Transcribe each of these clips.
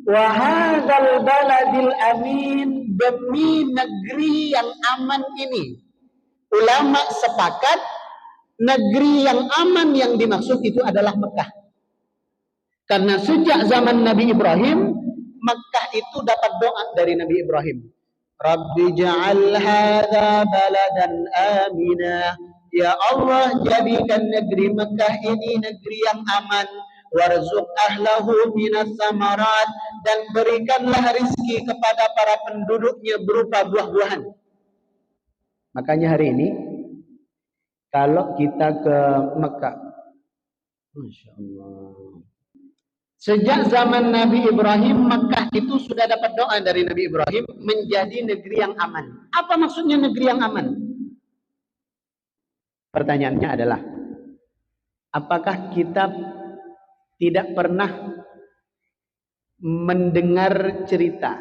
Wa hadzal baladil amin, demi negeri yang aman ini. Ulama sepakat negeri yang aman yang dimaksud itu adalah Mekah. Karena sejak zaman Nabi Ibrahim, Mekah itu dapat doa dari Nabi Ibrahim. Rabbi ja'al hadza baladan amina. Ya Allah, jadikan negeri Mekah ini negeri yang aman. Warzuq ahlahu minas samarat, dan berikanlah rizki kepada para penduduknya berupa buah-buahan. Makanya hari ini kalau kita ke Mekah, Masya Allah, sejak zaman Nabi Ibrahim, Mekah itu sudah dapat doa dari Nabi Ibrahim menjadi negeri yang aman. Apa maksudnya negeri yang aman? Pertanyaannya adalah, apakah kita tidak pernah mendengar cerita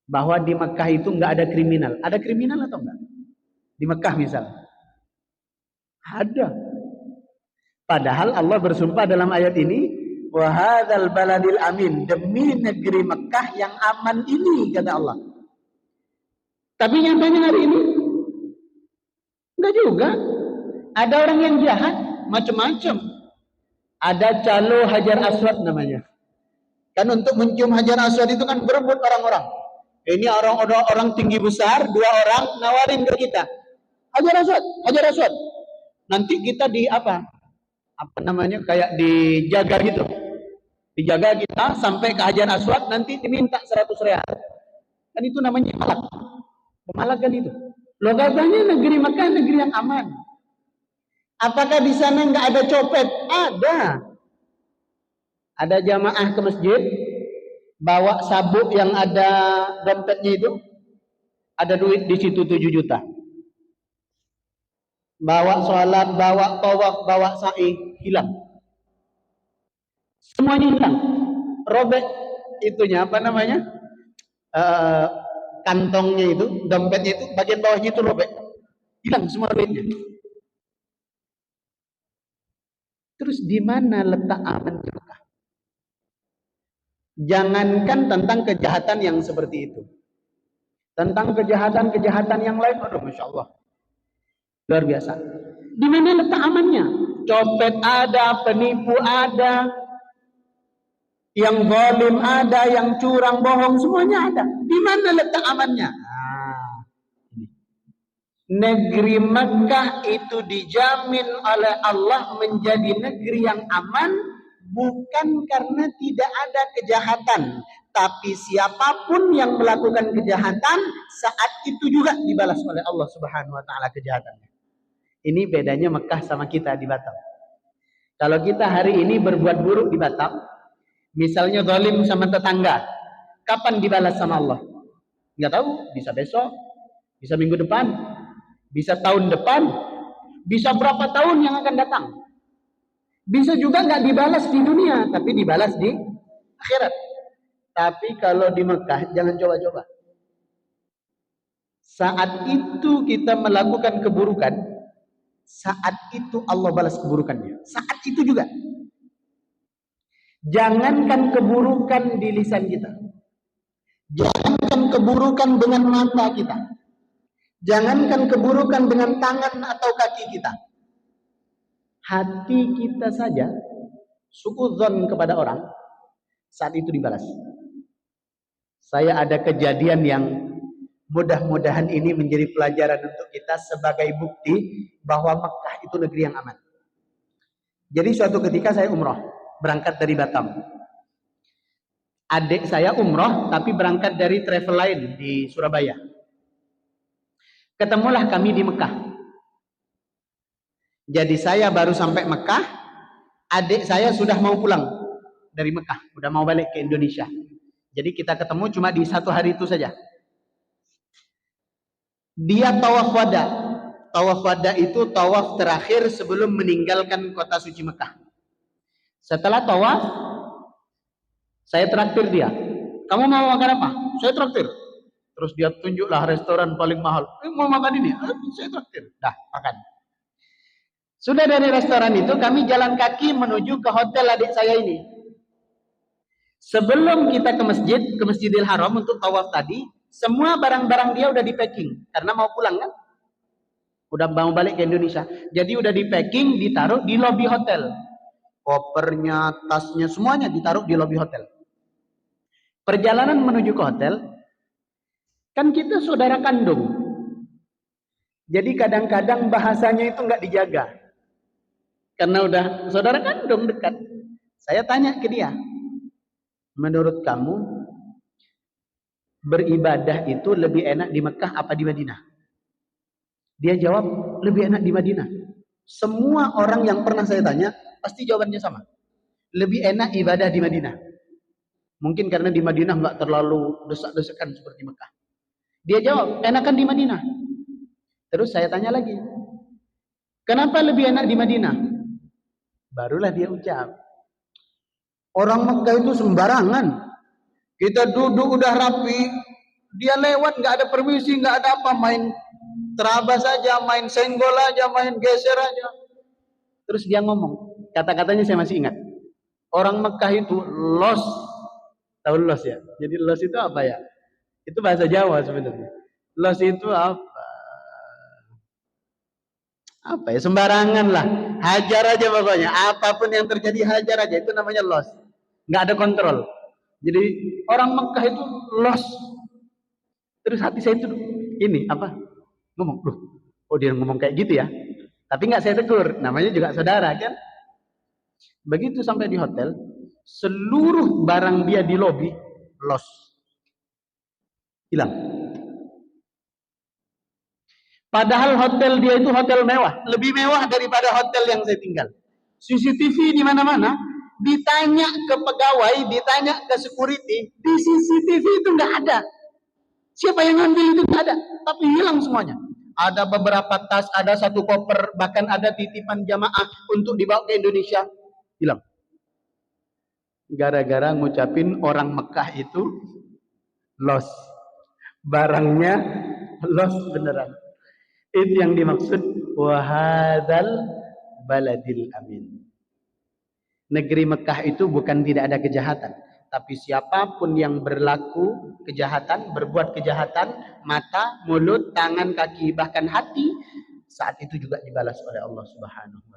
bahwa di Mekah itu nggak ada kriminal? Ada kriminal atau enggak? Di Mekah misalnya. Ada. Padahal Allah bersumpah dalam ayat ini, wa hadzal baladil amin, demi negeri Mekah yang aman ini, kata Allah. Tapi nyatanya hari ini enggak juga. Ada orang yang jahat macam-macam. Ada calo Hajar Aswad namanya. Kan untuk mencium Hajar Aswad itu kan berebut orang-orang. Ini orang tinggi besar, 2 orang nawarin ke kita. Hajar Aswad, Hajar Aswad. Nanti kita di apa namanya, kayak dijaga gitu. Dijaga kita sampai ke Hajar Aswad, nanti diminta 100 real. Kan itu namanya malak. Pemalak kan itu. Loh, katanya negeri Mekah negeri yang aman. Apakah di sana nggak ada copet? Ada. Ada jamaah ke masjid, bawa sabuk yang ada dompetnya itu, ada duit di situ 7 juta. Bawa sholat, bawa tawaf, bawa sa'i, hilang. Semuanya hilang. Robek itunya, apa namanya? Kantongnya itu, dompetnya itu, bagian bawahnya itu robek. Hilang semua duitnya. Terus di mana letak aman di Mekah? Jangankan tentang kejahatan yang seperti itu. Tentang kejahatan-kejahatan yang lain, aduh Masya Allah. Luar biasa. Di mana letak amannya? Copet ada, penipu ada, yang zalim ada, yang curang, bohong, semuanya ada. Di mana letak amannya? Negeri Mekah itu dijamin oleh Allah menjadi negeri yang aman, bukan karena tidak ada kejahatan, tapi siapapun yang melakukan kejahatan saat itu juga dibalas oleh Allah Subhanahu wa taala kejahatannya. Ini bedanya Mekah sama kita di Batam. Kalau kita hari ini berbuat buruk di Batam, misalnya zalim sama tetangga, kapan dibalas sama Allah? Nggak tahu, bisa besok, bisa minggu depan, bisa tahun depan, bisa berapa tahun yang akan datang. Bisa juga nggak dibalas di dunia, tapi dibalas di akhirat. Tapi kalau di Mekah, jangan coba-coba. Saat itu kita melakukan keburukan, saat itu Allah balas keburukannya. Saat itu juga. Jangankan keburukan di lisan kita, jangankan keburukan dengan mata kita, jangankan keburukan dengan tangan atau kaki kita, hati kita saja suudzon kepada orang, saat itu dibalas. Saya ada kejadian yang mudah-mudahan ini menjadi pelajaran untuk kita sebagai bukti bahwa Mekah itu negeri yang aman. Jadi suatu ketika saya umroh, berangkat dari Batam. Adik saya umroh tapi berangkat dari travel lain di Surabaya. Ketemulah kami di Mekah. Jadi saya baru sampai Mekah, adik saya sudah mau pulang dari Mekah, sudah mau balik ke Indonesia. Jadi kita ketemu cuma di 1 hari itu saja. Dia tawaf wada. Tawaf wada itu tawaf terakhir sebelum meninggalkan kota suci Mekah. Setelah tawaf, saya traktir dia. Kamu mau makan apa? Saya traktir. Terus dia tunjuklah restoran paling mahal. Mau makan ini? Saya traktir. Dah, makan. Sudah dari restoran itu kami jalan kaki menuju ke hotel adik saya ini. Sebelum kita ke masjid, ke Masjidil Haram untuk tawaf tadi, semua barang-barang dia udah di packing karena mau pulang kan? Udah mau balik ke Indonesia. Jadi udah di packing, ditaruh di lobi hotel. Kopernya, tasnya, semuanya ditaruh di lobi hotel. Perjalanan menuju ke hotel, kan kita saudara kandung. Jadi kadang-kadang bahasanya itu nggak dijaga. Karena udah saudara kandung dekat. Saya tanya ke dia, menurut kamu beribadah itu lebih enak di Mekah apa di Madinah? Dia jawab, lebih enak di Madinah. Semua orang yang pernah saya tanya, pasti jawabannya sama. Lebih enak ibadah di Madinah. Mungkin karena di Madinah nggak terlalu desak-desakan seperti Mekah. Dia jawab, enakan di Madinah. Terus saya tanya lagi, kenapa lebih enak di Madinah? Barulah dia ucap, orang Mekah itu sembarangan. Kita duduk udah rapi, dia lewat nggak ada permisi, nggak ada apa, main terabas aja, main senggol aja, main geser aja. Terus dia ngomong, kata-katanya saya masih ingat. Orang Mekah itu los, tahu los ya? Jadi los itu apa ya? Itu bahasa Jawa sebenarnya. Los itu apa? Apa ya? Sembarangan lah. Hajar aja pokoknya. Apapun yang terjadi hajar aja. Itu namanya los. Nggak ada kontrol. Jadi orang Mekah itu los. Terus hati saya itu ini apa? Ngomong, loh, oh dia ngomong kayak gitu ya? Tapi nggak saya tegur. Namanya juga saudara kan? Begitu sampai di hotel, seluruh barang dia di lobi los. Hilang. Padahal hotel dia itu hotel mewah, lebih mewah daripada hotel yang saya tinggal. CCTV di mana-mana, ditanya ke pegawai, ditanya ke security, di CCTV itu nggak ada. Siapa yang ngambil itu nggak ada, tapi hilang semuanya. Ada beberapa tas, ada satu koper, bahkan ada titipan jamaah untuk dibawa ke Indonesia, hilang. Gara-gara ngucapin orang Mekah itu los, barangnya los beneran. Itu yang dimaksud wahadal baladil amin. Negeri Mekah itu bukan tidak ada kejahatan, tapi siapapun yang berlaku kejahatan, berbuat kejahatan, mata, mulut, tangan, kaki, bahkan hati, saat itu juga dibalas oleh Allah Subhanahu wa